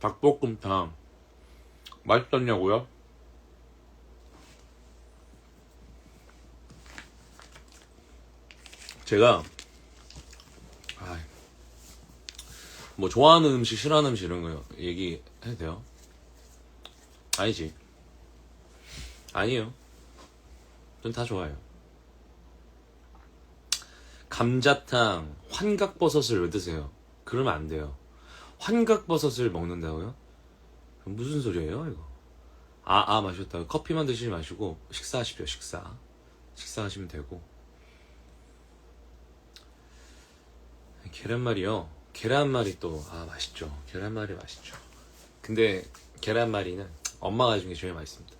닭볶음탕 맛있었냐고요? 제가 뭐 좋아하는 음식, 싫어하는 음식 이런 거 얘기해도 돼요? 아니지. 아니에요. 전 다 좋아해요. 감자탕 환각버섯을 왜 드세요? 그러면 안 돼요. 환각버섯을 먹는다고요? 무슨 소리예요 이거? 마셨다고. 커피만 드시지 마시고 식사하십시오. 식사하시면 되고. 계란말이요. 계란말이 또 맛있죠. 계란말이 맛있죠. 근데 계란말이는 엄마가 해준 게 제일 맛있습니다.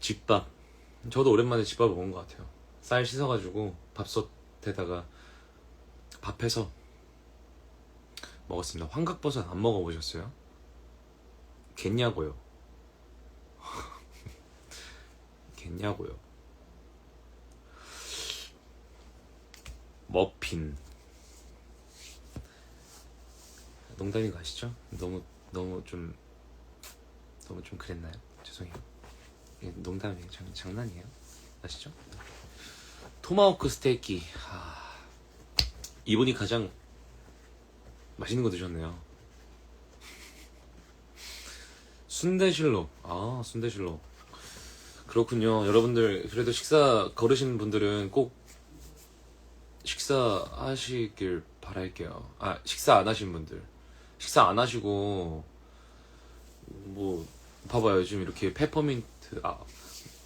집밥. 저도 오랜만에 집밥을 먹은 것 같아요. 쌀 씻어가지고 밥솥에다가 밥해서 먹었습니다. 환각버섯 안 먹어보셨어요? 겠냐고요. 겠냐고요. 머핀. 농담인 거 아시죠? 너무 좀 그랬나요? 죄송해요. 농담이에요. 장난이에요. 아시죠? 토마호크 스테이키. 이분이 가장 맛있는 거 드셨네요. 순대실록. 순대실록. 그렇군요. 여러분들 그래도 식사 거르시는 분들은 꼭 식사하시길 바랄게요. 식사 안 하신 분들. 식사 안 하시고 뭐 봐봐요. 요즘 이렇게 페퍼민트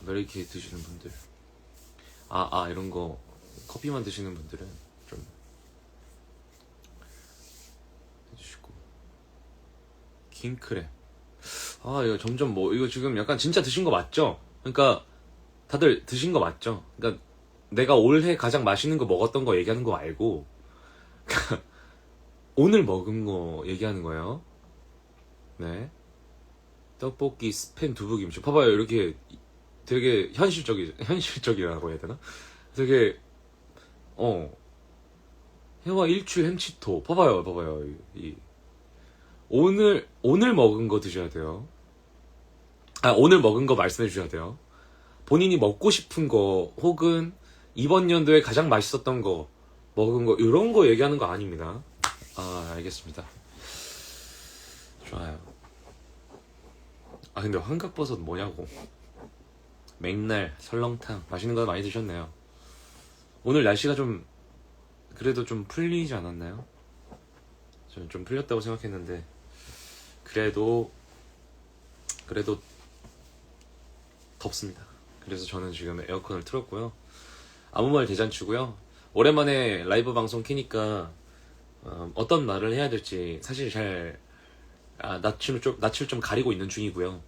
이렇게 드시는 분들. 이런 거 커피만 드시는 분들은 좀 해주시고. 킹크랩. 이거 점점 이거 지금 약간 진짜 드신 거 맞죠? 그러니까 다들 드신 거 맞죠? 그러니까 내가 올해 가장 맛있는 거 먹었던 거 얘기하는 거 말고 오늘 먹은 거 얘기하는 거예요. 네. 떡볶이, 스팸, 두부김치. 봐봐요. 이렇게 되게 현실적이라고 해야 되나? 되게 해와 일출 햄치토. 봐봐요. 오늘 먹은 거 드셔야 돼요. 오늘 먹은 거 말씀해 주셔야 돼요. 본인이 먹고 싶은 거 혹은 이번 연도에 가장 맛있었던 거 먹은 거 이런 거 얘기하는 거 아닙니다. 알겠습니다. 좋아요. 근데 환각버섯 뭐냐고. 맥날, 설렁탕 맛있는 거 많이 드셨네요. 오늘 날씨가 좀 그래도 좀 풀리지 않았나요? 저는 좀 풀렸다고 생각했는데 그래도 덥습니다. 그래서 저는 지금 에어컨을 틀었고요. 아무 말 대잔치고요. 오랜만에 라이브 방송 키니까 어떤 말을 해야 될지 사실 잘 낯을 좀 가리고 있는 중이고요.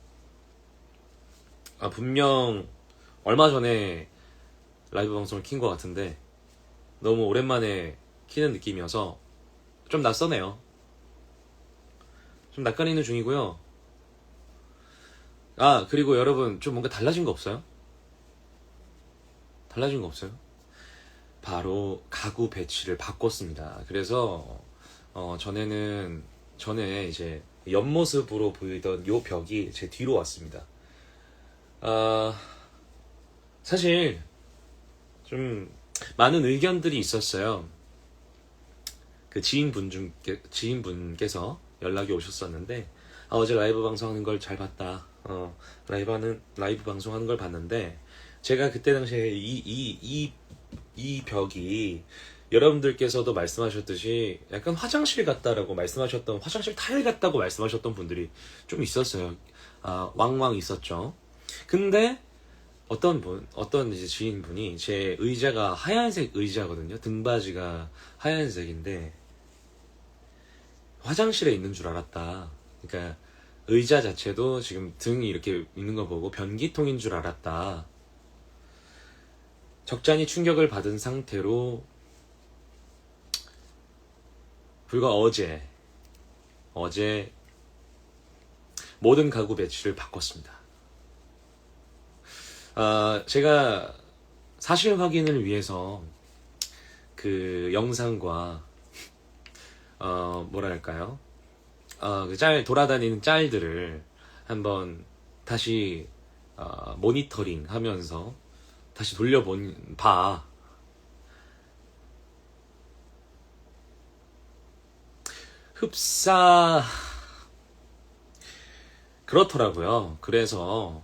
분명 얼마 전에 라이브 방송을 킨 것 같은데 너무 오랜만에 키는 느낌이어서 좀 낯서네요. 좀 낯가리는 중이고요. 그리고 여러분 좀 뭔가 달라진 거 없어요? 바로 가구 배치를 바꿨습니다. 그래서 전에 이제 옆모습으로 보이던 요 벽이 제 뒤로 왔습니다. 사실 좀 많은 의견들이 있었어요. 그 지인분께서 연락이 오셨었는데 어제 라이브 방송하는 걸 잘 봤다. 라이브 방송하는 걸 봤는데 제가 그때 당시에 이 벽이 여러분들께서도 말씀하셨듯이 약간 화장실 같다라고 말씀하셨던, 화장실 타일 같다고 말씀하셨던 분들이 좀 있었어요. 왕왕 있었죠. 근데 어떤 이제 지인분이 제 의자가 하얀색 의자거든요. 등받이가 하얀색인데 화장실에 있는 줄 알았다. 그러니까 의자 자체도 지금 등이 이렇게 있는 거 보고 변기통인 줄 알았다. 적잖이 충격을 받은 상태로 불과 어제 모든 가구 배치를 바꿨습니다. 제가 사실 확인을 위해서 그 영상과 뭐랄까요? 그 돌아다니는 짤들을 한번 다시 모니터링 하면서 다시 봐. 흡사 그렇더라고요. 그래서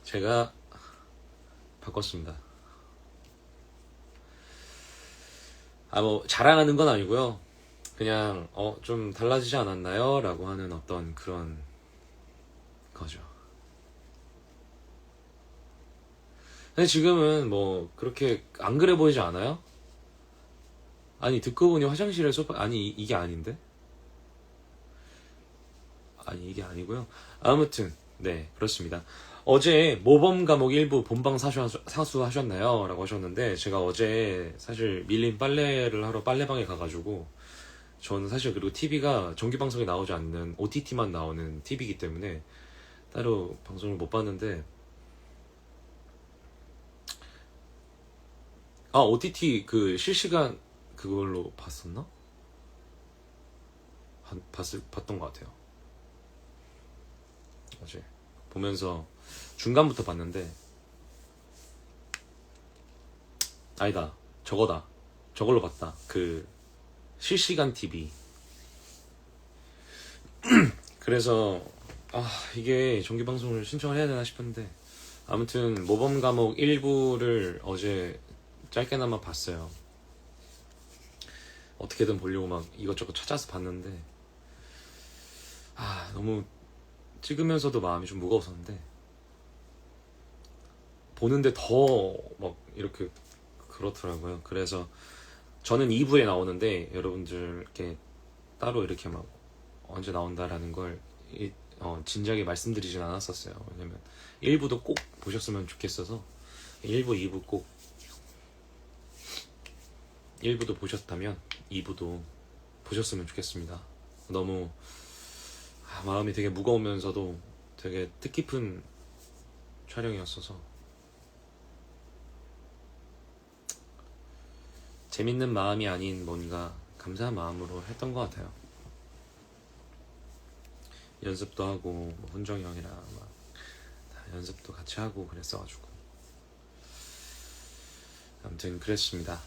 제가 바꿨습니다. 뭐 자랑하는 건 아니고요. 그냥 좀 달라지지 않았나요? 라고 하는 어떤 그런 거죠. 근데 지금은 뭐 그렇게 안 그래 보이지 않아요? 아니 듣고 보니 화장실에 소파 아니 이게 아닌데? 아니 이게 아니고요. 아무튼 네 그렇습니다. 어제 모범 과목 일부 본방 사수 하셨나요? 라고 하셨는데 제가 어제 사실 밀린 빨래를 하러 빨래방에 가가지고 저는 사실 그리고 TV가 정규 방송에 나오지 않는 OTT만 나오는 TV이기 때문에 따로 방송을 못 봤는데 OTT 그 실시간 그걸로 봤었나? 봤던 것 같아요. 어제 보면서 중간부터 봤는데 아니다 저걸로 봤다. 그 실시간 TV. 그래서 이게 정규 방송을 신청을 해야 되나 싶은데 아무튼 모범 과목 일부를 어제 짧게나마 봤어요. 어떻게든 보려고 막 이것저것 찾아서 봤는데 너무 찍으면서도 마음이 좀 무거웠었는데 보는데 더 막 이렇게 그렇더라고요. 그래서 저는 2부에 나오는데 여러분들께 따로 이렇게 막 언제 나온다라는 걸 진작에 말씀드리진 않았었어요. 왜냐면 1부도 꼭 보셨으면 좋겠어서 1부, 2부 꼭 1부도 보셨다면 2부도 보셨으면 좋겠습니다. 너무 마음이 되게 무거우면서도 되게 뜻깊은 촬영이었어서 재밌는 마음이 아닌 뭔가 감사한 마음으로 했던 것 같아요. 연습도 하고 뭐 훈정이 형이랑 막 연습도 같이 하고 그랬어가지고 아무튼 그랬습니다.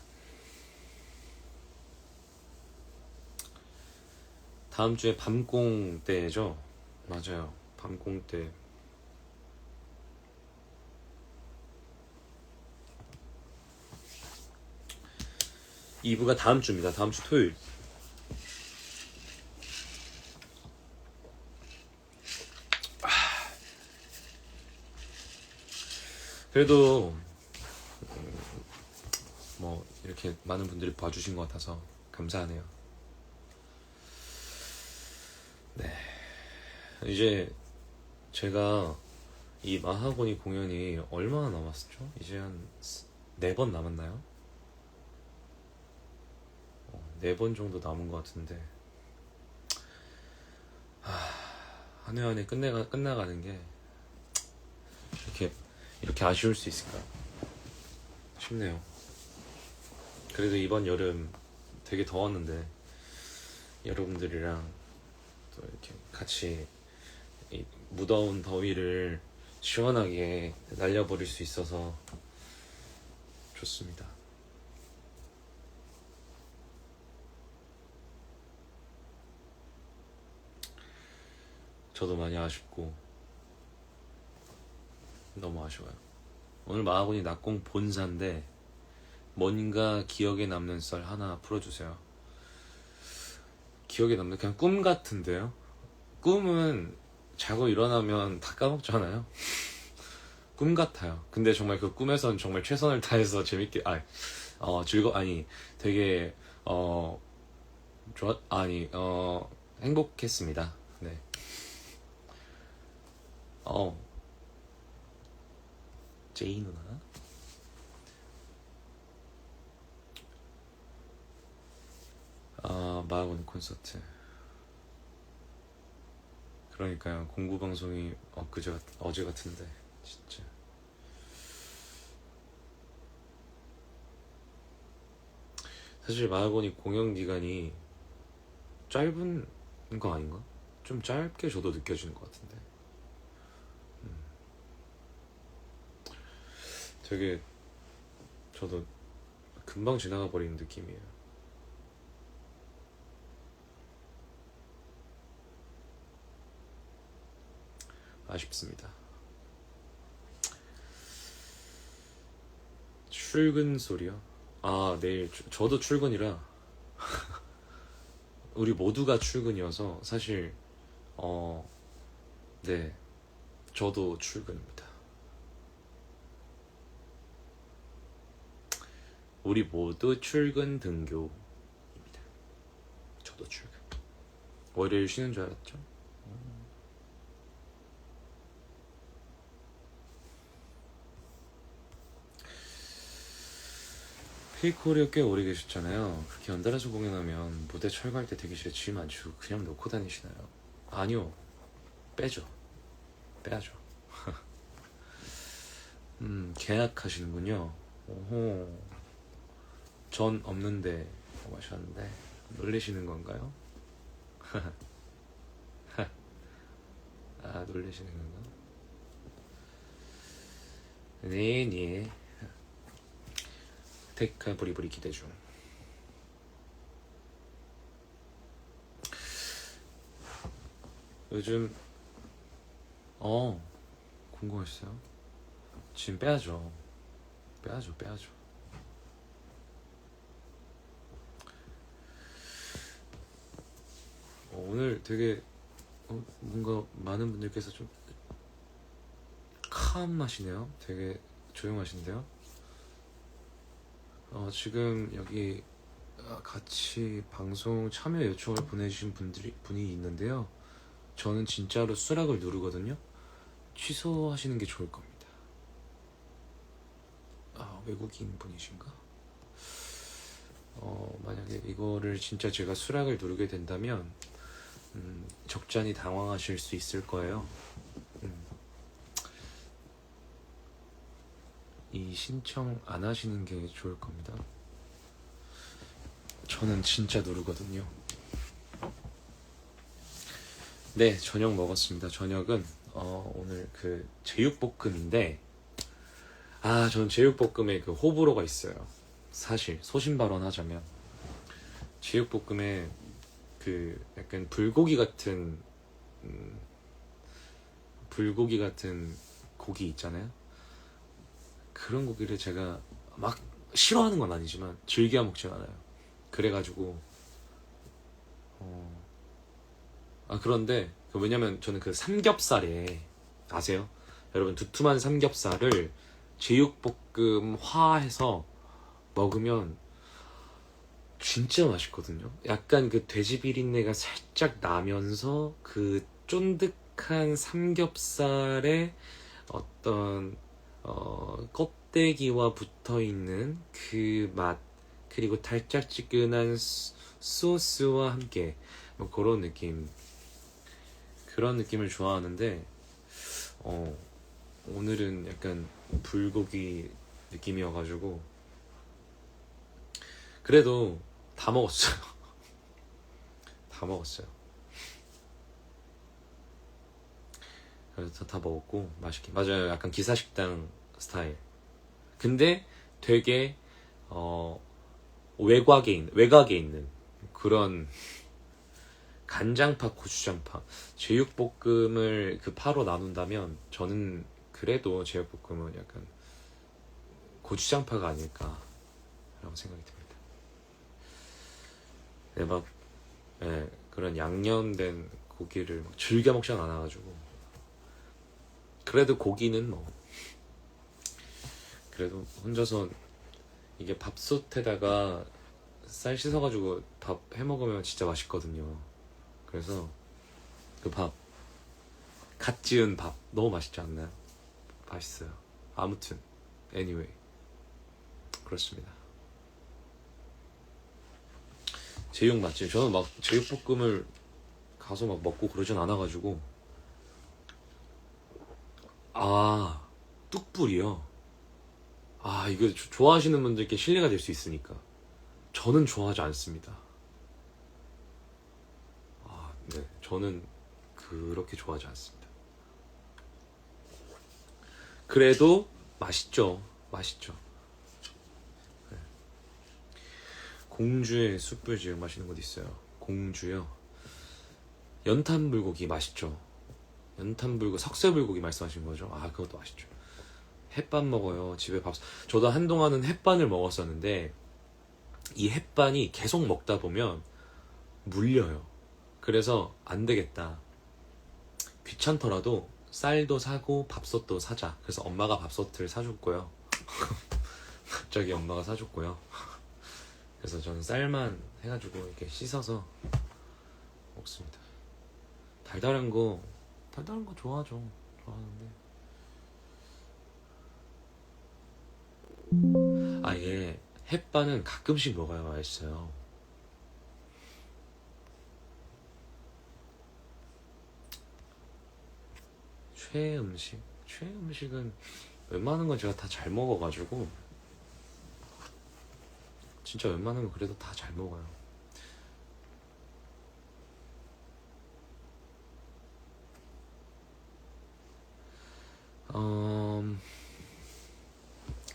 다음 주에 밤공 때죠? 맞아요. 밤공 때. 이부가 다음 주입니다. 다음 주 토요일. 그래도 뭐 이렇게 많은 분들이 봐주신 것 같아서 감사하네요. 네. 이제 제가 이 마하고니 공연이 얼마나 남았었죠? 이제 한 4번 남았나요? 4번 정도 남은 것 같은데 한 해 한 해 끝나가는 게 이렇게 아쉬울 수 있을까 싶네요. 그래도 이번 여름 되게 더웠는데 여러분들이랑 또 이렇게 같이 이 무더운 더위를 시원하게 날려버릴 수 있어서 좋습니다. 저도 많이 아쉽고 너무 아쉬워요. 오늘 마하고니 낙공 본사인데 뭔가 기억에 남는 썰 하나 풀어주세요. 기억에 남는 그냥 꿈 같은데요. 꿈은 자고 일어나면 다 까먹잖아요. 꿈 같아요. 근데 정말 그 꿈에선 정말 최선을 다해서 재밌게 되게 행복했습니다. 네. 제이 누나 마하고니 콘서트 그러니까요. 공부 방송이 어제 같은데 진짜. 사실 마하고니 공연 기간이 짧은 거 아닌가? 좀 짧게 저도 느껴지는 것 같은데. 되게 저도 금방 지나가 버리는 느낌이에요. 아쉽습니다. 출근 소리요? 아, 내일 저도 출근이라 우리 모두가 출근이어서 사실 네, 저도 출근입니다. 우리 모두 출근 등교입니다. 저도 출근. 월요일 쉬는 줄 알았죠? 페이크홀에 꽤 오래 계셨잖아요. 그렇게 연달아서 공연하면 무대 철거할 때 대기실에 짐 안 치고 그냥 놓고 다니시나요? 아니요. 빼죠. 빼야죠. 계약하시는군요. 오호. 전 없는데 하셨는데 놀리시는 건가요? 아, 놀리시는 건가? 네. 테카 부리부리 기대 중. 요즘 궁금하셨어요? 지금 빼야죠. 오늘 되게 뭔가 많은 분들께서 좀 카음하시네요. 되게 조용하신데요. 지금 여기 같이 방송 참여 요청을 보내주신 분이 있는데요. 저는 진짜로 수락을 누르거든요. 취소하시는 게 좋을 겁니다. 외국인 분이신가? 만약에 이거를 진짜 제가 수락을 누르게 된다면 적잖이 당황하실 수 있을 거예요. 이 신청 안 하시는 게 좋을 겁니다. 저는 진짜 누르거든요. 네, 저녁 먹었습니다. 저녁은 오늘 그 제육볶음인데 저는 제육볶음에 그 호불호가 있어요. 사실 소신 발언하자면 제육볶음에 그 약간 불고기 같은 고기 있잖아요. 그런 고기를 제가 막 싫어하는 건 아니지만 즐겨 먹진 않아요. 그래가지고 그런데 왜냐면 저는 그 삼겹살에 아세요? 여러분 두툼한 삼겹살을 제육볶음화해서 먹으면 진짜 맛있거든요. 약간 그 돼지 비린내가 살짝 나면서 그 쫀득한 삼겹살에 어떤 껍데기와 붙어있는 그 맛, 그리고 달짝지근한 소스와 함께 뭐 그런 느낌을 좋아하는데 오늘은 약간 불고기 느낌이어가지고 그래도 다 먹었어요. 그래서 다 먹었고 맛있게. 맞아요. 약간 기사식당 스타일. 근데 되게 외곽에 있는 그런 간장파, 고추장파. 제육볶음을 그 파로 나눈다면 저는 그래도 제육볶음은 약간 고추장파가 아닐까라고 생각이 듭니다. 그런 양념된 고기를 막 즐겨 먹지 않아가지고 그래도 고기는 그래도 혼자서 이게 밥솥에다가 쌀 씻어가지고 밥 해먹으면 진짜 맛있거든요. 그래서 그 갓 지은 밥 너무 맛있지 않나요? 맛있어요. 아무튼 anyway 그렇습니다. 제육 맛집. 저는 막 제육볶음을 가서 막 먹고 그러진 않아가지고 아, 뚝불이요? 아, 이거 좋아하시는 분들께 신뢰가 될 수 있으니까. 저는 좋아하지 않습니다. 아, 네. 저는 그렇게 좋아하지 않습니다. 그래도 맛있죠. 맛있죠. 네. 공주의 숯불지옥 맛있는 곳 있어요. 공주요. 연탄불고기 맛있죠. 연탄불고기, 석쇠불고기 말씀하신 거죠? 아, 그것도 맛있죠. 햇반 먹어요. 집에 밥. 저도 한동안은 햇반을 먹었었는데 이 햇반이 계속 먹다 보면 물려요. 그래서 안 되겠다. 귀찮더라도 쌀도 사고 밥솥도 사자. 그래서 엄마가 밥솥을 사줬고요. 갑자기 엄마가 사줬고요. 그래서 저는 쌀만 해가지고 이렇게 씻어서 먹습니다. 달달한 거 좋아하죠. 좋아하는데. 예. 햇반은 가끔씩 먹어야 맛있어요. 최애 음식은 웬만한 건 제가 다 잘 먹어가지고 진짜 웬만한 건 그래도 다 잘 먹어요.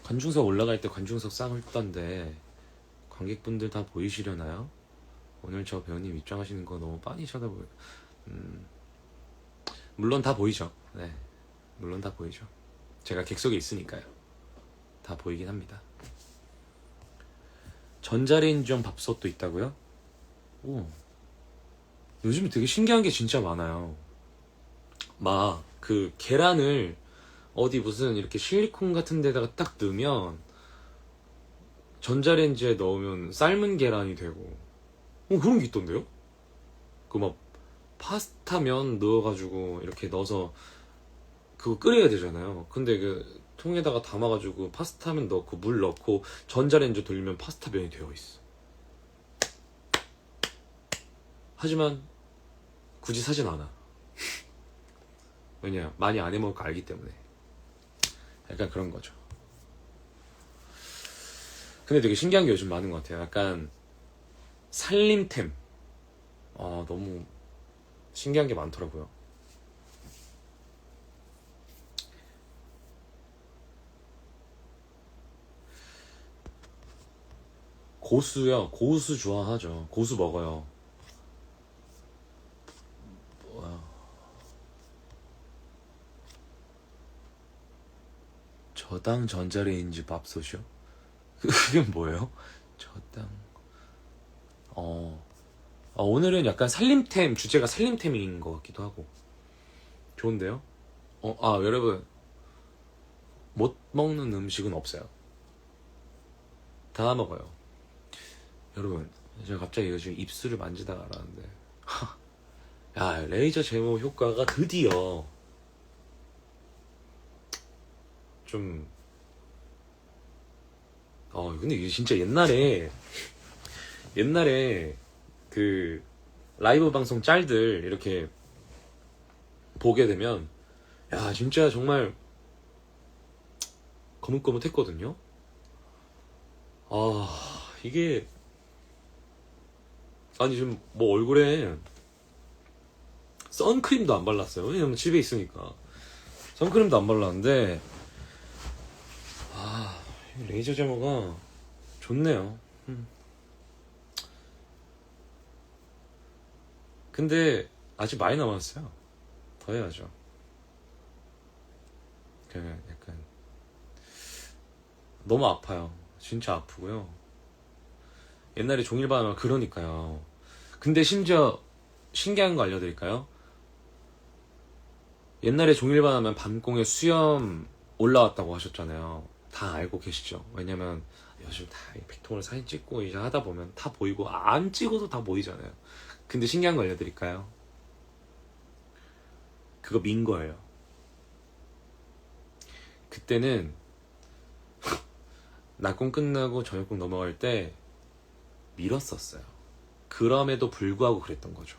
관중석 올라갈 때 관중석 싹 훑던데 관객분들 다 보이시려나요? 오늘 저 배우님 입장하시는 거 너무 빤히 쳐다보여요. 물론 다 보이죠. 네, 물론 다 보이죠. 제가 객석에 있으니까요. 다 보이긴 합니다. 전자레인지용 밥솥도 있다고요? 오, 요즘에 되게 신기한 게 진짜 많아요. 막 그 계란을 어디 무슨 이렇게 실리콘 같은 데다가 딱 넣으면 전자레인지에 넣으면 삶은 계란이 되고 그런 게 있던데요? 그 막 파스타면 넣어가지고 이렇게 넣어서 그거 끓여야 되잖아요. 근데 그 통에다가 담아가지고 파스타면 넣고 물 넣고 전자레인지 돌리면 파스타면이 되어 있어. 하지만 굳이 사진 않아. 왜냐, 많이 안 해먹을 거 알기 때문에. 약간 그런 거죠. 근데 되게 신기한 게 요즘 많은 것 같아요. 약간 살림템. 너무 신기한 게 많더라고요. 고수요? 고수 좋아하죠. 고수 먹어요. 저당 전자레인지 밥솥이요? 그게 뭐예요? 저당. 오늘은 약간 살림템, 주제가 살림템인 것 같기도 하고. 좋은데요? 여러분. 못 먹는 음식은 없어요. 다 먹어요. 여러분, 제가 갑자기 요즘 입술을 만지다가 알았는데. 야, 레이저 제모 효과가 드디어 좀, 근데 이게 진짜 옛날에 그 라이브 방송 짤들 이렇게 보게 되면, 야, 진짜 정말 거뭇거뭇했거든요. 이게, 아니, 지금 뭐 얼굴에 선크림도 안 발랐어요. 왜냐면 집에 있으니까. 선크림도 안 발랐는데, 레이저 제모가 좋네요. 근데 아직 많이 남았어요. 더 해야죠. 그냥 약간 너무 아파요. 진짜 아프고요. 옛날에 종일반 그러니까요. 근데 심지어 신기한 거 알려드릴까요? 옛날에 종일반 하면 밤공에 수염 올라왔다고 하셨잖아요. 다 알고 계시죠? 왜냐면 요즘 다 빅톤을 사진 찍고 이제 하다 보면 다 보이고 안 찍어도 다 보이잖아요. 근데 신기한 거 알려드릴까요? 그거 민 거예요. 그때는 낮공 끝나고 저녁공 넘어갈 때 밀었었어요. 그럼에도 불구하고 그랬던 거죠.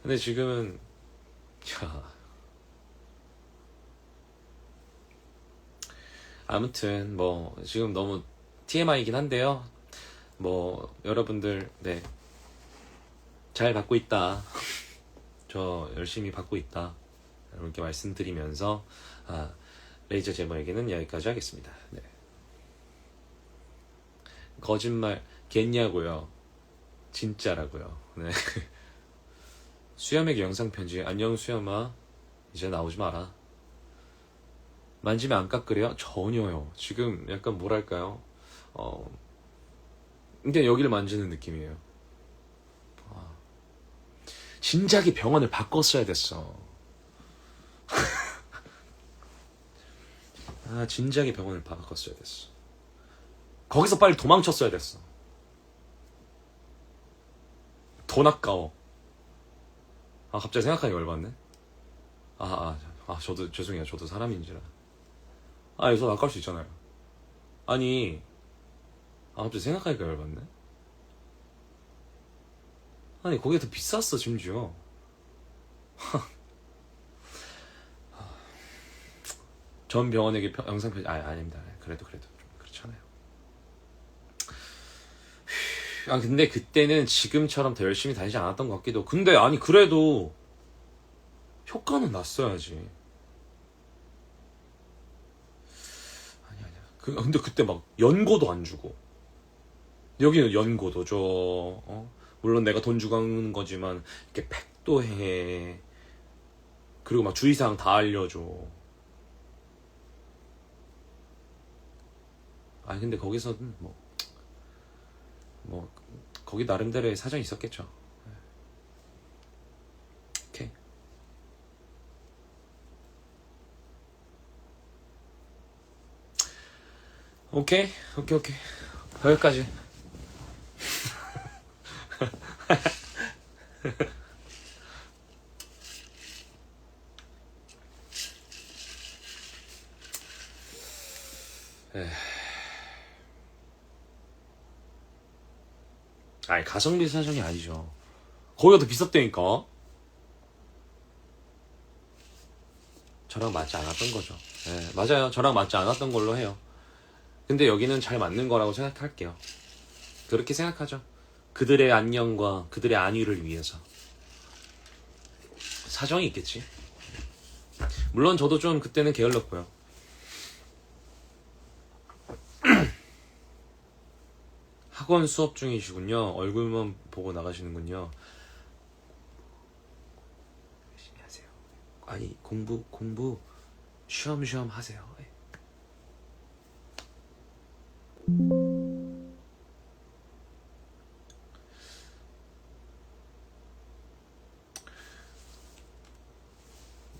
근데 지금은 자, 아무튼 뭐 지금 너무 TMI이긴 한데요. 뭐 여러분들 네, 잘 받고 있다. 저 열심히 받고 있다. 이렇게 말씀드리면서 레이저 제모에게는 여기까지 하겠습니다. 네. 거짓말 겠냐고요. 진짜라고요. 네. 수염에게 영상 편지. 안녕 수염아. 이제 나오지 마라. 만지면 안 깎으래요? 전혀요. 지금 약간 뭐랄까요? 근데 여기를 만지는 느낌이에요. 진작에 병원을 바꿨어야 됐어. 진작에 병원을 바꿨어야 됐어. 거기서 빨리 도망쳤어야 됐어. 돈 아까워. 갑자기 생각하니까 열받네. 저도 죄송해요. 저도 사람인지라. 여기서 아까울 수 있잖아요. 아니, 갑자기 생각하니까 열받네. 아니, 거기가 더 비쌌어, 심지어. 전 병원에게 영상 편지, 아닙니다. 그래도 좀 그렇잖아요. 근데 그때는 지금처럼 더 열심히 다니지 않았던 것 같기도. 근데, 그래도, 효과는 났어야지. 아니야. 근데 그때 막, 연고도 안 주고. 여기는 연고도 줘. 물론 내가 돈 주고 하는 거지만, 이렇게 팩도 해. 그리고 막 주의사항 다 알려줘. 근데 거기서는 거기 나름대로의 사정이 있었겠죠. 오케이. 여기까지. 가성비 사정이 아니죠. 거기가 더 비쌌다니까. 저랑 맞지 않았던 거죠. 네, 맞아요. 저랑 맞지 않았던 걸로 해요. 근데 여기는 잘 맞는 거라고 생각할게요. 그렇게 생각하죠. 그들의 안녕과 그들의 안위를 위해서. 사정이 있겠지. 물론 저도 좀 그때는 게을렀고요. 학원 수업 중이시군요. 얼굴만 보고 나가시는군요. 열심히 하세요. 공부 쉬엄쉬엄 하세요.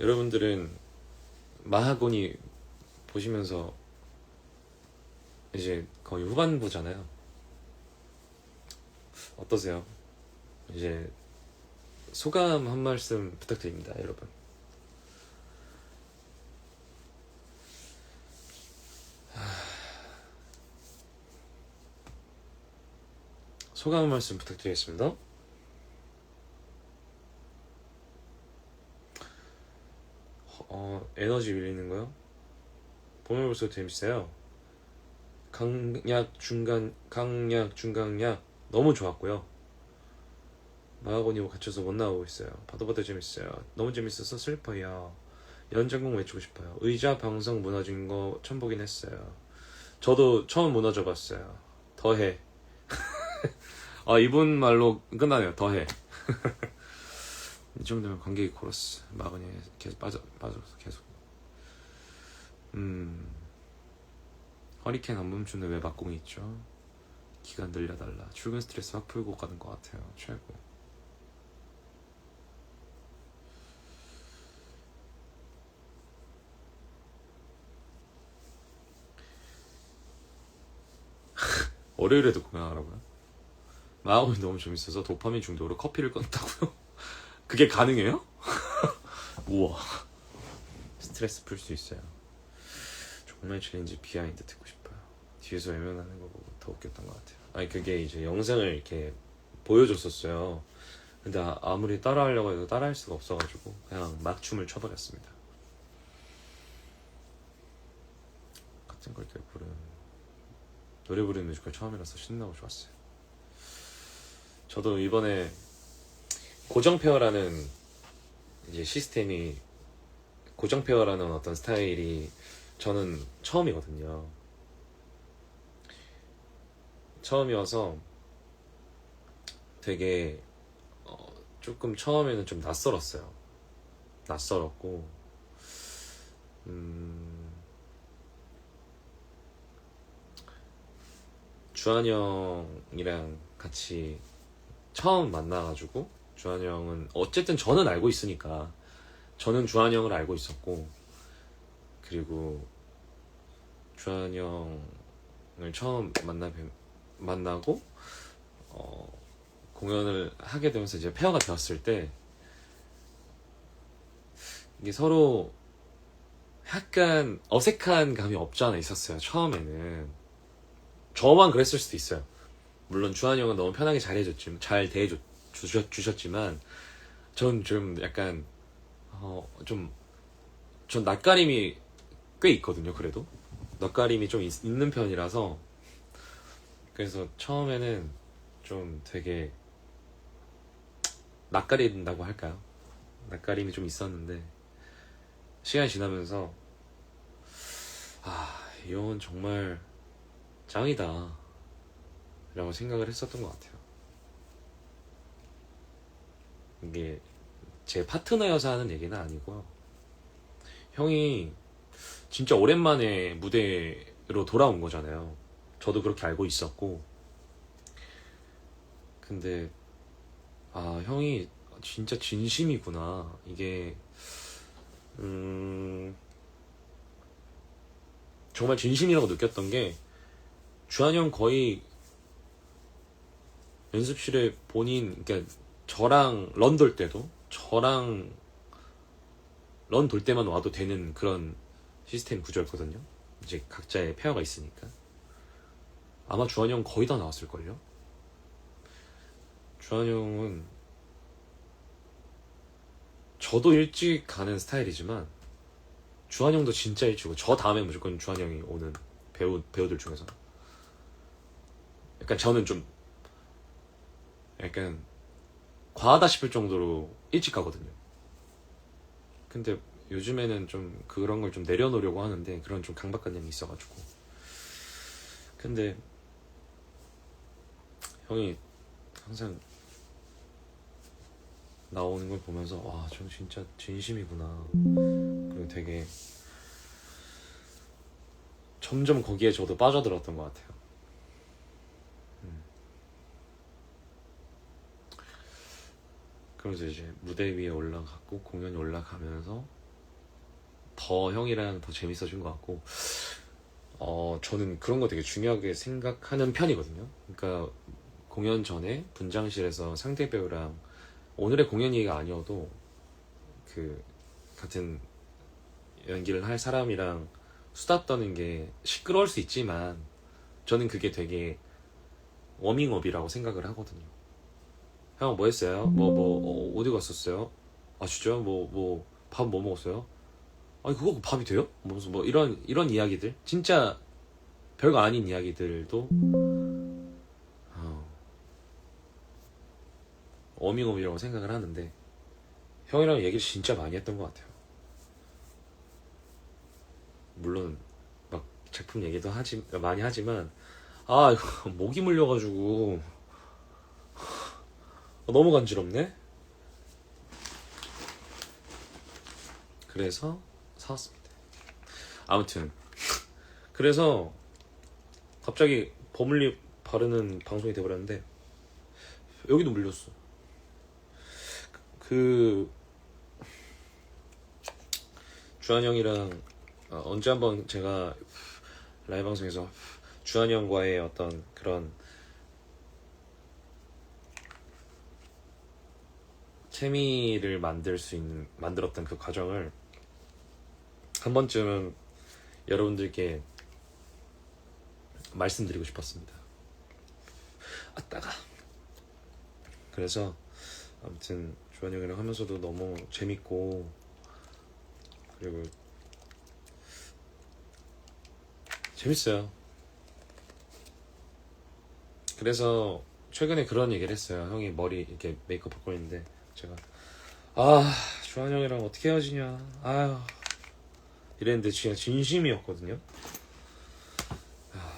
여러분들은 마하고니 보시면서 이제 거의 후반부잖아요. 어떠세요? 이제 소감 한 말씀 부탁드립니다, 여러분. 소감 한 말씀 부탁드리겠습니다. 에너지 밀리는 거요? 보면 볼수록 재밌어요. 강약, 중강약 너무 좋았고요. 마하고니와 갇혀서 못 나오고 있어요. 봐도 재밌어요. 너무 재밌어서 슬퍼요. 연장곡 외치고 싶어요. 의자 방송 무너진 거 처음 보긴 했어요. 저도 처음 무너져 봤어요. 더해. 이분 말로 끝나네요. 더해. 이 정도면 관객이 코러스. 마하고니 계속 빠져서 계속. 허리케인 안 멈추는데 왜 막공이 있죠? 기간 늘려달라. 출근 스트레스 확 풀고 가는 것 같아요. 최고. 월요일에도 공연하라고요? 마음이 너무 재밌어서 도파민 중독으로 커피를 끊었다고요? 그게 가능해요? 우와. 스트레스 풀 수 있어요. 정말 챌린지 비하인드 듣고 싶어요. 뒤에서 외면하는 거 보고 더 웃겼던 것 같아요. 그게 이제 영상을 이렇게 보여줬었어요. 근데 아무리 따라하려고 해도 따라할 수가 없어가지고 그냥 막 춤을 춰버렸습니다. 같은 걸 부른 노래 부르는 뮤지컬 처음이라서 신나고 좋았어요. 저도 이번에 고정페어라는 이제 시스템이, 고정페어라는 어떤 스타일이 저는 처음이거든요. 처음이어서 되게 조금 처음에는 좀 낯설었어요. 낯설었고 주한 형이랑 같이 처음 만나가지고, 주한 형은 어쨌든 저는 알고 있으니까, 저는 주한 형을 알고 있었고, 그리고 주한 형을 처음 만나고 공연을 하게 되면서 이제 페어가 되었을 때 이게 서로 약간 어색한 감이 없지 않아 있었어요. 처음에는 저만 그랬을 수도 있어요. 물론 주한 형은 너무 편하게 잘 대해주셨지만 전 좀 약간 전 낯가림이 꽤 있거든요. 그래도 낯가림이 좀 있는 편이라서, 그래서 처음에는 좀 되게 낯가린다고 할까요? 낯가림이 좀 있었는데 시간이 지나면서 이 형은 정말 짱이다 라고 생각을 했었던 것 같아요. 이게 제 파트너여서 하는 얘기는 아니고요. 형이 진짜 오랜만에 무대로 돌아온 거잖아요. 저도 그렇게 알고 있었고, 근데 형이 진짜 진심이구나. 이게 정말 진심이라고 느꼈던 게, 주한 형 거의 연습실에 그러니까 저랑 런 돌 때도, 저랑 런 돌 때만 와도 되는 그런 시스템 구조였거든요. 이제 각자의 페어가 있으니까. 아마 주한 형 거의 다 나왔을걸요. 주한 형은 저도 일찍 가는 스타일이지만 주한 형도 진짜 일찍 오고, 저 다음에 무조건 주한 형이 오는 배우들 중에서 약간 저는 좀 약간 과하다 싶을 정도로 일찍 가거든요. 근데 요즘에는 좀 그런 걸 좀 내려놓으려고 하는데, 그런 좀 강박관념이 있어가지고. 근데 형이 항상 나오는 걸 보면서 저 진짜 진심이구나. 그리고 되게 점점 거기에 저도 빠져들었던 것 같아요. 그러면서 이제 무대 위에 올라갔고 공연이 올라가면서 더 형이랑 더 재밌어진 것 같고, 저는 그런 거 되게 중요하게 생각하는 편이거든요. 그러니까 공연 전에 분장실에서 상대 배우랑 오늘의 공연 얘기가 아니어도 그 같은 연기를 할 사람이랑 수다 떠는 게 시끄러울 수 있지만, 저는 그게 되게 워밍업이라고 생각을 하거든요. 형 뭐 했어요? 어디 갔었어요? 진짜요? 밥 뭐 먹었어요? 아니 그거 밥이 돼요? 무슨 이런 이야기들, 진짜 별거 아닌 이야기들도 워밍업이라고 생각을 하는데, 형이랑 얘기를 진짜 많이 했던 것 같아요. 물론 막 제품 얘기도 많이 하지만 이거 목이 물려가지고 너무 간지럽네. 그래서 사왔습니다. 아무튼 그래서 갑자기 버물리 바르는 방송이 돼버렸는데 여기도 물렸어. 주한 형이랑 언제 한번 제가 라이브 방송에서 주한 형과의 어떤 그런 케미를 만들었던 그 과정을 한 번쯤은 여러분들께 말씀드리고 싶었습니다. 따가. 그래서 아무튼 주환이 형이랑 하면서도 너무 재밌고, 그리고 재밌어요. 그래서 최근에 그런 얘기를 했어요. 형이 머리 이렇게 메이크업 하고 있는데 제가 주환이 형이랑 어떻게 헤어지냐, 아유 이랬는데 진짜 진심이었거든요.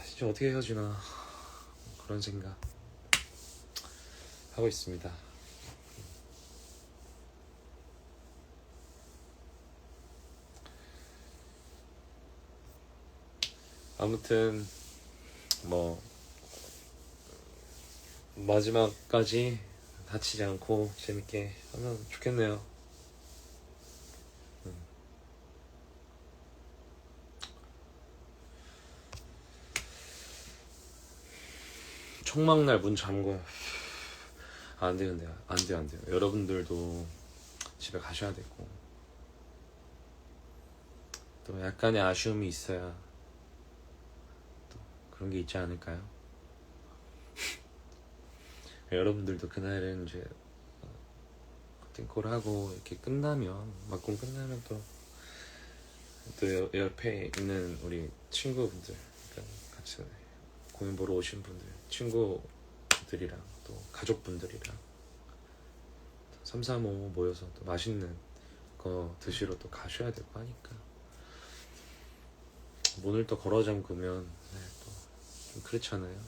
진짜 어떻게 헤어지나 그런 생각 하고 있습니다. 아무튼 뭐 마지막까지 다치지 않고 재밌게 하면 좋겠네요. 총막날 문 잠궈요. 안 돼요, 안 돼요. 여러분들도 집에 가셔야 되고, 또 약간의 아쉬움이 있어야 또 그런 게 있지 않을까요? 여러분들도 그날은 이제 커튼콜 하고 이렇게 끝나면, 막공 끝나면 또 옆에 있는 우리 친구분들, 그러니까 같이 공연 보러 오신 분들, 친구들이랑 또 가족분들이랑 335 모여서 또 맛있는 거 드시러 또 가셔야 되고 하니까 문을 또 걸어 잠그면 또 좀 그렇잖아요.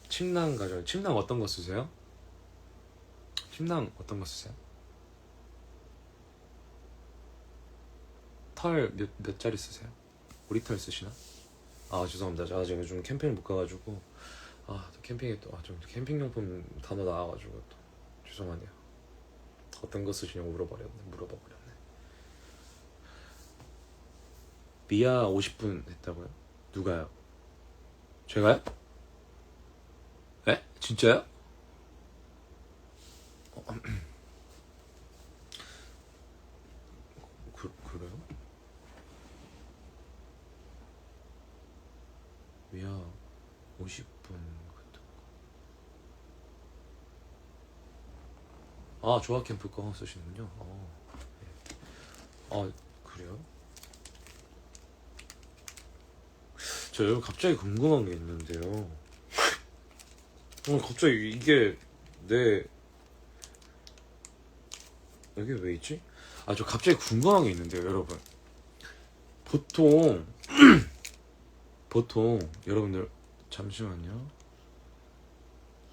침낭 가져요. 침낭 어떤 거 쓰세요? 침낭 어떤 거 쓰세요? 털 몇 짜리 쓰세요? 오리털 쓰시나? 죄송합니다. 제가 지금 요즘 캠핑을 못 가가지고 또 캠핑에 좀 캠핑용품 단어 나와가지고 또 죄송하네요. 어떤 거 쓰시냐고 물어봐버렸네. 미아 50분 했다고요? 누가요? 제가요? 에? 진짜요? 그래요? 미아 50분. 조화 캠프 거 쓰시는군요. 네. 그래요? 저 갑자기 궁금한 게 있는데요. 갑자기 이게 이게 왜 있지? 저 갑자기 궁금한 게 있는데요, 여러분. 보통 여러분들 잠시만요.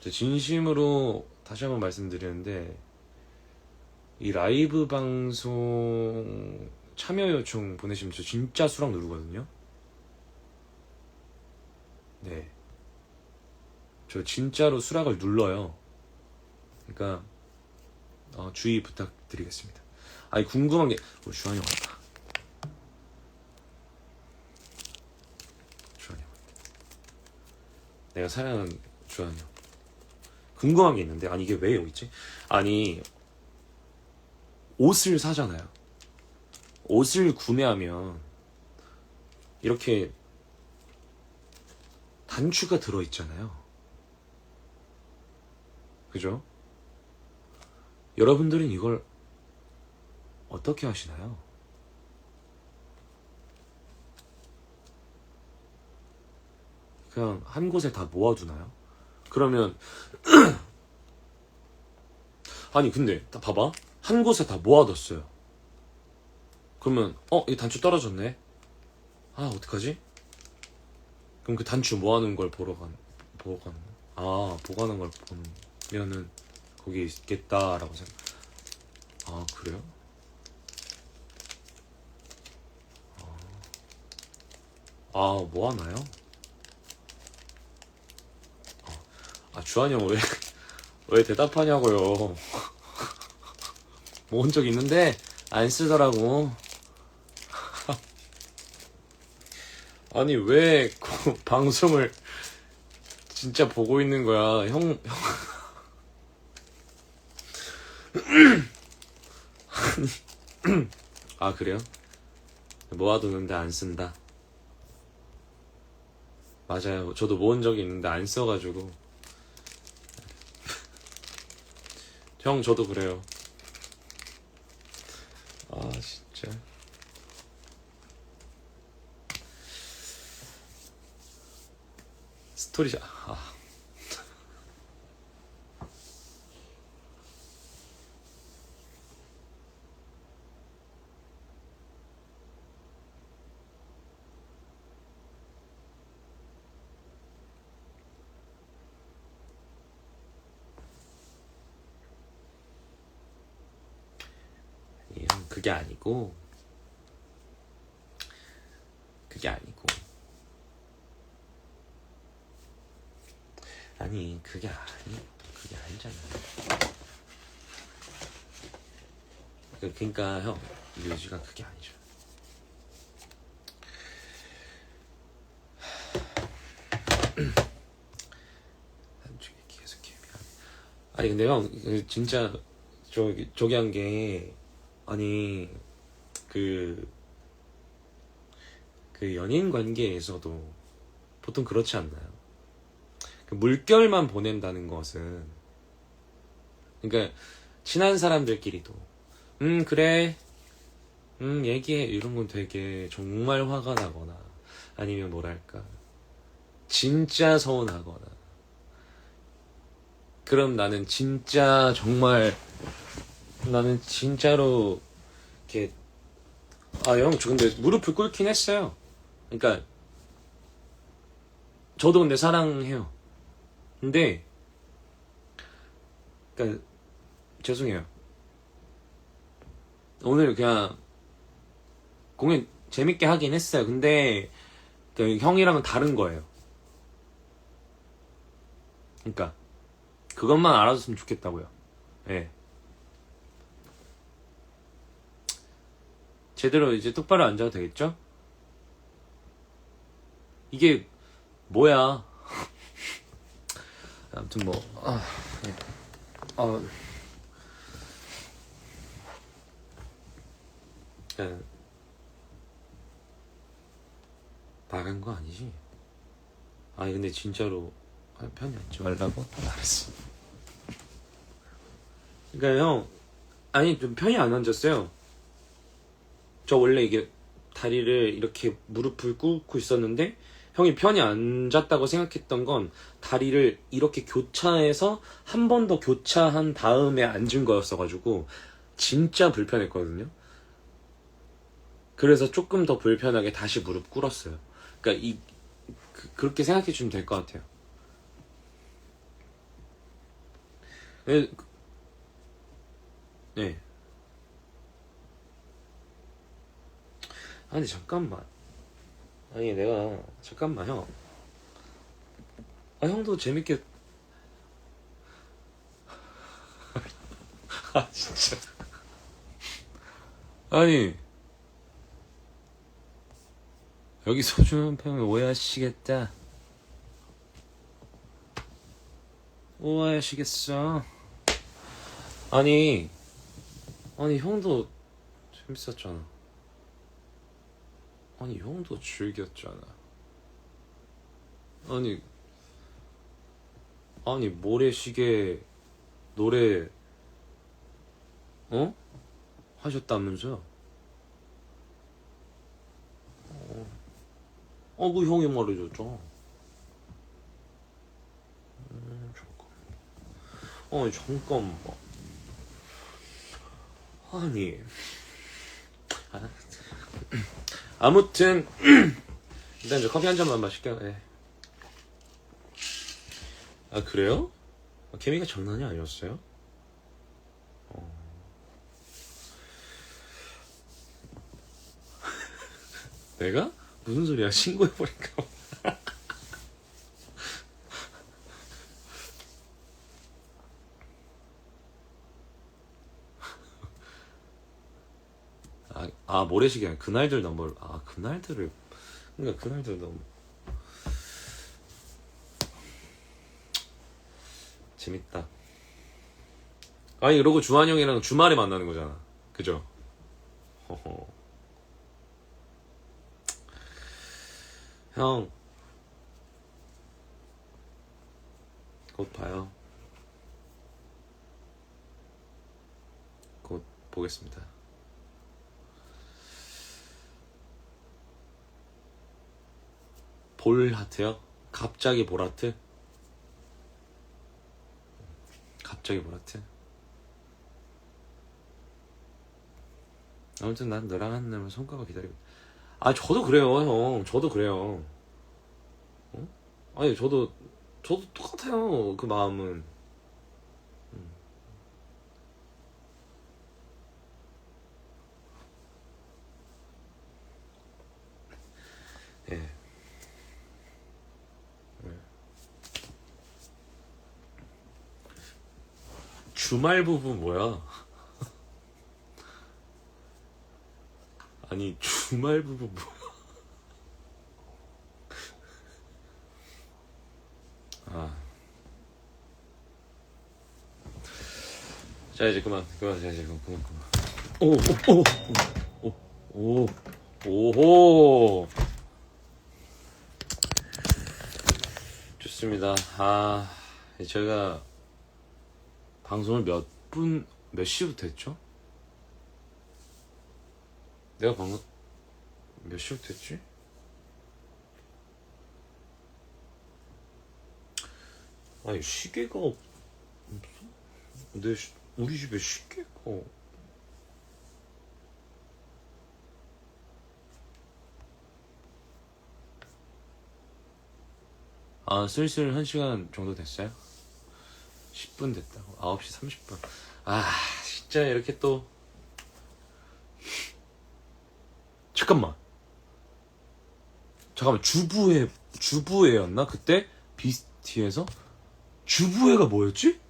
진심으로 다시 한번 말씀드리는데 이 라이브 방송 참여 요청 보내시면 저 진짜 수락 누르거든요. 네, 저 진짜로 수락을 눌러요. 그러니까 주의 부탁드리겠습니다. 궁금한 게 주한이 왔다. 주한이 왔다. 내가 사랑하는 주한이 형. 궁금한 게 있는데 이게 왜 여기 있지? 옷을 사잖아요. 옷을 구매하면 이렇게 단추가 들어있잖아요. 그죠? 여러분들은 이걸 어떻게 하시나요? 그냥 한 곳에 다 모아두나요? 그러면 근데 봐봐, 한 곳에 다 모아뒀어요. 그러면 이 단추 떨어졌네. 어떡하지? 그럼 그 단추 모아놓은 걸 보관한 걸 보면은 거기에 있겠다라고 생각. 그래요? 모아놔요? 주한이 형 왜 대답하냐고요. 모은 적 있는데 안 쓰더라고. 왜 방송을 진짜 보고 있는 거야, 형. 그래요? 모아두는데 안 쓴다. 맞아요. 저도 모은 적이 있는데 안 써가지고 형 저도 그래요. 아 진짜. 스토리샷. 아니, 형 그게 아니고 아니 그게 아니잖아. 그러니까 형 뮤지가 그게 아니죠. 한쪽에 계속 기회가. 아니 근데 형 진짜 저기 한 게 아니 그 연인 관계에서도 보통 그렇지 않나요? 그 물결만 보낸다는 것은, 그러니까 친한 사람들끼리도 그래 얘기해 이런 건 되게 정말 화가 나거나 아니면 뭐랄까 진짜 서운하거나 그럼 나는 진짜로 이렇게 형 저 근데 무릎을 꿇긴 했어요. 그러니까 저도 근데 사랑해요. 근데 그러니까 죄송해요. 오늘 그냥 공연 재밌게 하긴 했어요. 근데 그 형이랑은 다른 거예요. 그러니까 그것만 알아줬으면 좋겠다고요. 예. 제대로 이제 똑바로 앉아도 되겠죠? 이게 뭐야? 아무튼 뭐 네. 그냥 나간 거 아니지? 아니 근데 진짜로 편히 앉지 말라고? 알았어. 그러니까 형 아니 좀 편히 안 앉았어요. 저 원래 이게 다리를 이렇게 무릎을 꿇고 있었는데 형이 편히 앉았다고 생각했던 건 다리를 이렇게 교차해서 한 번 더 교차한 다음에 앉은 거였어가지고 진짜 불편했거든요. 그래서 조금 더 불편하게 다시 무릎 꿇었어요. 그러니까 그렇게 생각해 주면 될 것 같아요. 네. 아니 잠깐만. 아니 내가 잠깐만 형. 형도 재밌게. 진짜. 아니 여기 소중한 팬을 오해하시겠다. 오해하시겠어. 아니 형도 재밌었잖아. 아니 형도 즐겼잖아. 아니 모래시계 노래 하셨다면서요? 그 형이 말해줬죠. 잠깐만. 아니 아무튼 일단 저 커피 한 잔만 마실게요. 네. 아 그래요? 케미가 장난이 아니었어요? 내가? 무슨 소리야? 신고해버릴까? 모래시계 아니라 그날들 넘버. 그날들을. 그러니까 그날들 너무 재밌다. 아니 이러고 주한 형이랑 주말에 만나는 거잖아. 그죠? 허허. 형, 곧 봐요. 보겠습니다. 볼 하트요? 갑자기 볼 하트? 갑자기 볼 하트? 아무튼 난 너랑 하는 날만 손가락 기다리고. 아, 저도 그래요, 형. 저도 그래요. 어? 아니, 저도 똑같아요. 그 마음은. 예. 주말 부부 뭐야? 아니, 주말 부부 뭐야? 아. 자, 이제 그만. 자, 이제 그만. 오, 오, 오, 오, 오, 오호. 좋습니다. 아, 제가 방송을 몇 시부터 했죠? 내가 방금 몇 시부터 했지? 아니, 시계가 없어. 우리 집에 시계가. 아, 슬슬 1시간 정도 됐어요? 10분 됐다고. 9시 30분. 아, 진짜 이렇게 또. 잠깐만. 주부애였나? 그때? 비스티에서? 주부애가 뭐였지?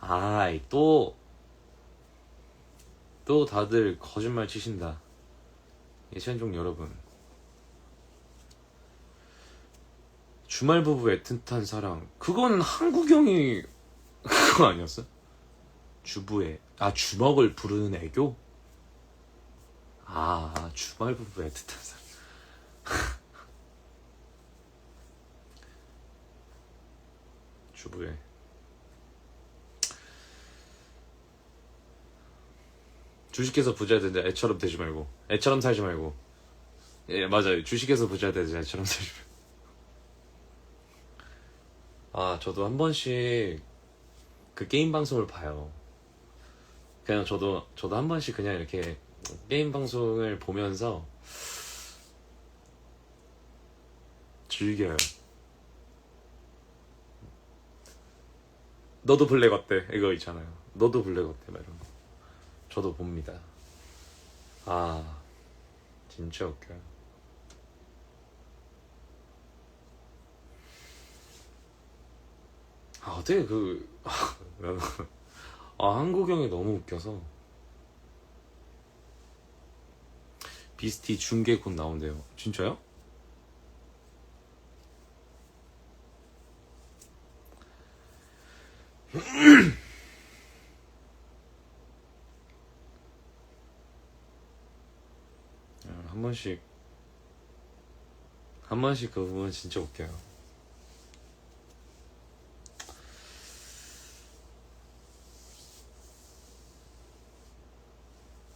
아이, 또 다들 거짓말 치신다. 예찬종 여러분. 주말 부부 애틋한 사랑. 그건 한국형이 그거 아니었어? 주부애. 아, 주먹을 부르는 애교? 아, 주말 부부 애틋한 사랑. 주부애. 주식해서 부자 되자. 애처럼 되지 말고. 애처럼 살지 말고. 예, 맞아요. 주식해서 부자 되자. 애처럼 살지 말고. 아, 저도 한 번씩 그 게임 방송을 봐요. 그냥 저도 한 번씩 그냥 이렇게 게임 방송을 보면서 즐겨요. 너도 블랙 어때? 이거 있잖아요. 너도 블랙 어때? 막 이런 거. 저도 봅니다. 아, 진짜 웃겨요. 아, 어떻게 한국형이 너무 웃겨서. 비스티 중계 곧 나온대요. 진짜요? 한 번씩 그거 보면 진짜 웃겨요.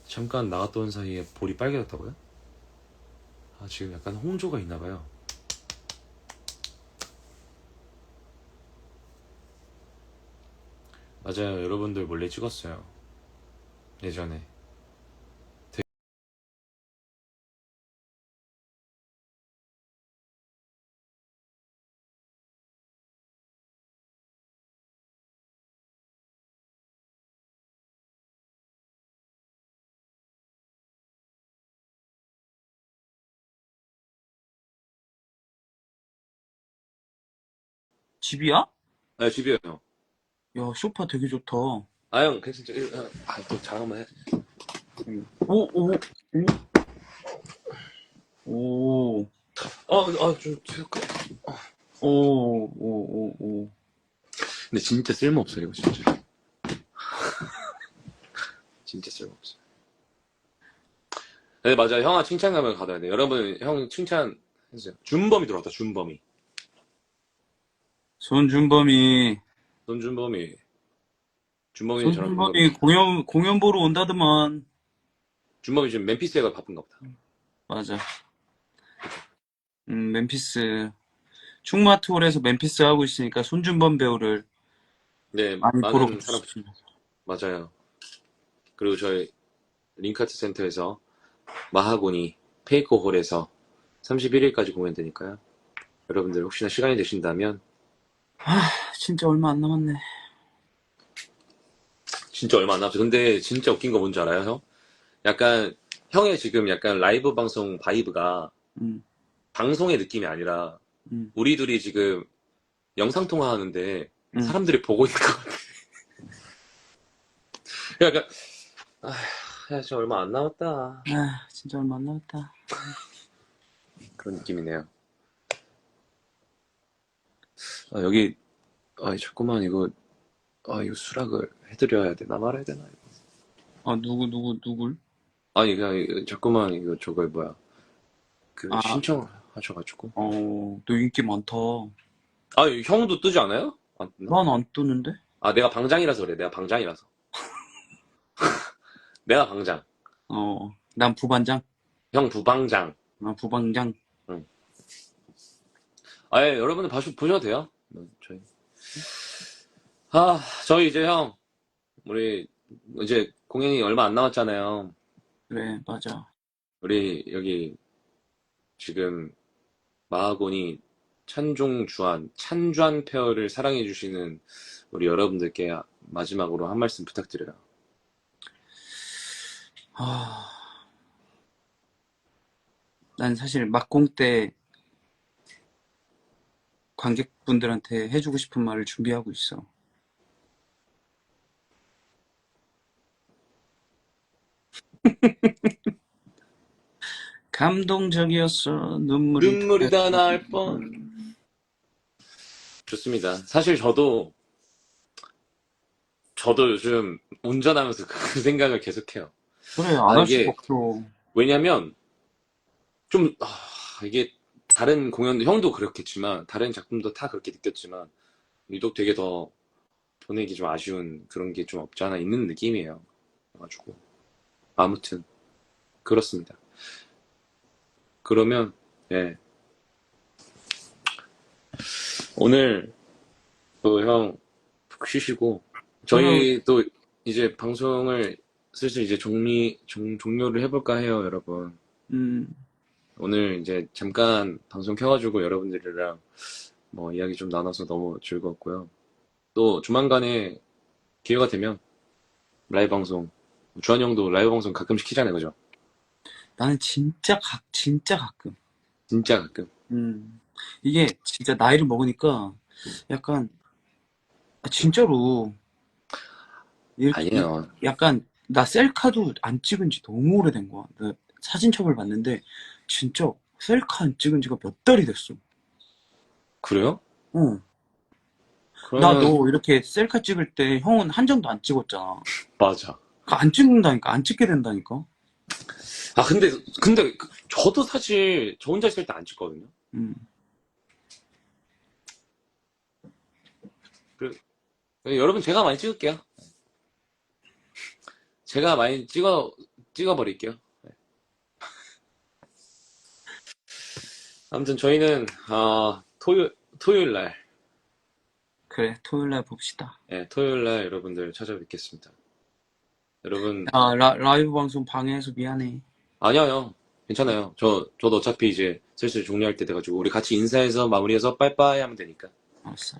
잠깐 나갔던 사이에 볼이 빨개졌다고요? 아, 지금 약간 홍조가 있나봐요. 맞아요. 여러분들 몰래 찍었어요. 예전에. 집이야? 아, 집이에요. 야, 소파 되게 좋다. 아, 형, 괜찮죠? 또 자랑 한번 해. 오, 오, 오, 좀, 오, 오, 오, 오. 근데 진짜 쓸모없어, 이거, 진짜. 진짜 쓸모없어. 네, 맞아. 형아 칭찬 가면 받아야 돼. 여러분, 형 칭찬 해주세요. 준범이 들어왔다, 준범이. 손준범이, 손준범이 전화 준 손준범이 겁니다. 공연 보러 온다더만. 준범이 지금 멤피스에 가 바쁜가 보다. 맞아. 멤피스. 충마트홀에서 멤피스 하고 있으니까 손준범 배우를 네, 많이 보러 많은 사람 가주십시오. 맞아요. 그리고 저희 링카트 센터에서 마하고니 페이커홀에서 31일까지 공연되니까요. 여러분들 혹시나 시간이 되신다면 진짜 얼마 안 남았네. 진짜 얼마 안 남았죠. 근데 진짜 웃긴 거 뭔지 알아요, 형? 약간 형의 지금 약간 라이브 방송 바이브가 음, 방송의 느낌이 아니라 음, 우리 둘이 지금 영상 통화하는데 음. 사람들이 보고 있는 것 같아. 약간 야, 진짜 얼마 안 남았다. 진짜 얼마 안 남았다. 그런 느낌이네요. 여기 자꾸만 이거 수락을 해드려야 되나 말아야 되나? 누굴? 아니 그냥 자꾸만 이거 저걸 뭐야 그 아, 신청하셔가지고. 너 인기 많다. 형도 뜨지 않아요? 안 뜨나? 난 안 뜨는데? 내가 방장이라서 그래. 내가 방장이라서. 내가 방장. 난 부반장. 형 부방장. 부반장. 응. 예, 여러분들 보셔도 돼요. 저희 이제 형 우리 이제 공연이 얼마 안 남았잖아요. 그래, 맞아. 우리 여기 지금 마하고니 찬주한 페어를 사랑해주시는 우리 여러분들께 마지막으로 한 말씀 부탁드려요. 난 사실 막공 때 관객분들한테 해주고 싶은 말을 준비하고 있어. 감동적이었어. 눈물이 눈물이 다 날 나을 뻔. 좋습니다. 사실 저도 요즘 운전하면서 그 생각을 계속해요. 그래, 안 할 수가 이게 없어. 왜냐면 좀 이게 다른 공연 형도 그렇겠지만 다른 작품도 다 그렇게 느꼈지만 유독 되게 더 보내기 좀 아쉬운 그런 게 좀 없지 않아 있는 느낌이에요. 그래가지고 아무튼 그렇습니다. 그러면 예 오늘 또 형 푹 쉬시고 저는, 저희도 이제 방송을 슬슬 이제 종료를 해볼까 해요, 여러분. 음, 오늘 이제 잠깐 방송 켜가지고 여러분들이랑 뭐 이야기 좀 나눠서 너무 즐거웠고요. 또 조만간에 기회가 되면 라이브 방송, 주한 형도 라이브 방송 가끔씩 키잖아요, 그죠? 나는 진짜 가끔. 진짜 가끔. 이게 진짜 나이를 먹으니까 약간, 진짜로, 이렇게, 아니에요. 약간, 나 셀카도 안 찍은 지 너무 오래된 거야. 나 사진첩을 봤는데, 진짜 셀카 안 찍은 지가 몇 달이 됐어. 그래요? 어. 나 그러면 너 이렇게 셀카 찍을 때 형은 한 장도 안 찍었잖아. 맞아. 안 찍는다니까, 안 찍게 된다니까. 근데 저도 사실 저 혼자 있을 때 안 찍거든요. 음. 여러분 제가 많이 찍을게요. 제가 많이 찍어버릴게요. 네. 아무튼 저희는 토요일 날, 그래, 토요일 날 봅시다. 예, 토요일 날 여러분들 찾아뵙겠습니다. 여러분 라이브 방송 방해해서 미안해. 아니요, 괜찮아요. 저도 어차피 이제 슬슬 종료할 때 돼가지고 우리 같이 인사해서 마무리해서 빠이빠이 하면 되니까. 알았어.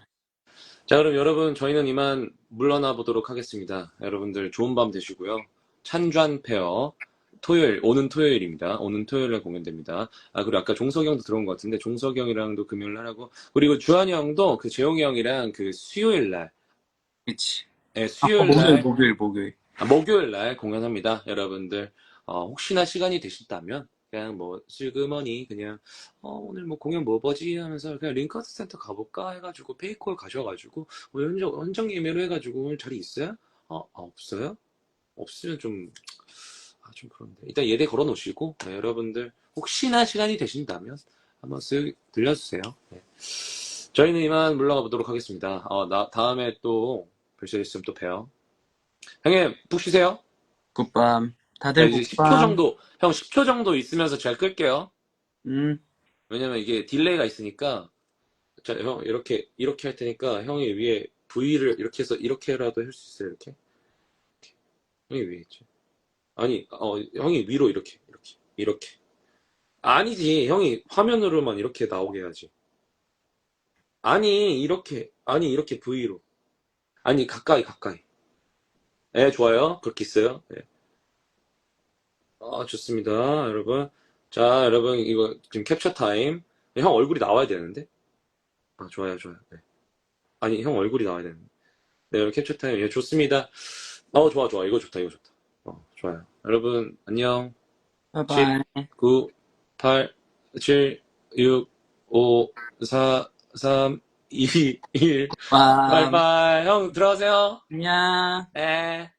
자, 그럼 여러분 저희는 이만 물러나 보도록 하겠습니다. 여러분들 좋은 밤 되시고요. 찬주한 페어 오는 토요일입니다. 오는 토요일에 공연됩니다. 그리고 아까 종석이 형도 들어온 것 같은데 종석이 형이랑도 금요일 날 하고 그리고 주한이 형도 그 재용이 형이랑 그 수요일 날, 그치. 수요일 날, 목요일. 목요일 날 공연합니다. 여러분들 혹시나 시간이 되신다면 그냥 뭐 슬그머니 그냥 오늘 뭐 공연 뭐 보지 하면서 그냥 링커스 센터 가볼까 해가지고 페이콜 가셔가지고 뭐 현장 예매로 해가지고 오늘 자리 있어요? 없어요? 없으면 좀 그런데 일단 예대 걸어 놓으시고 여러분들 혹시나 시간이 되신다면 한번 쓱 들려주세요. 네. 저희는 이만 물러가 보도록 하겠습니다. 다음에 또 뵐 수 있으면 또 봬요. 형님, 푹 쉬세요. 굿밤. 나 다들 이제 10초 굿밤. 정도, 형 10초 정도 있으면서 제가 끌게요. 음. 왜냐면 이게 딜레이가 있으니까. 자, 형, 이렇게 할 테니까 형이 위에 V를 이렇게 해서 이렇게라도 할 수 있어요, 이렇게? 형이 위에 있지. 아니, 형이 위로 이렇게. 아니지, 형이 화면으로만 이렇게 나오게 해야지. 아니, 이렇게 V로. 아니, 가까이. 네, 좋아요. 그렇게 있어요. 네. 좋습니다, 여러분. 자, 여러분, 이거 지금 캡처 타임. 형 얼굴이 나와야 되는데? 좋아요. 네. 아니, 형 얼굴이 나와야 되는데. 네, 여러분 캡처 타임. 예, 좋습니다. 좋아. 이거 좋다. 좋아요. 여러분, 안녕. 10, 바이바이. 9, 8, 7, 6, 5, 4, 3, 2, 1. 굿밤. 바이바이. 형, 들어가세요. 안녕. 네.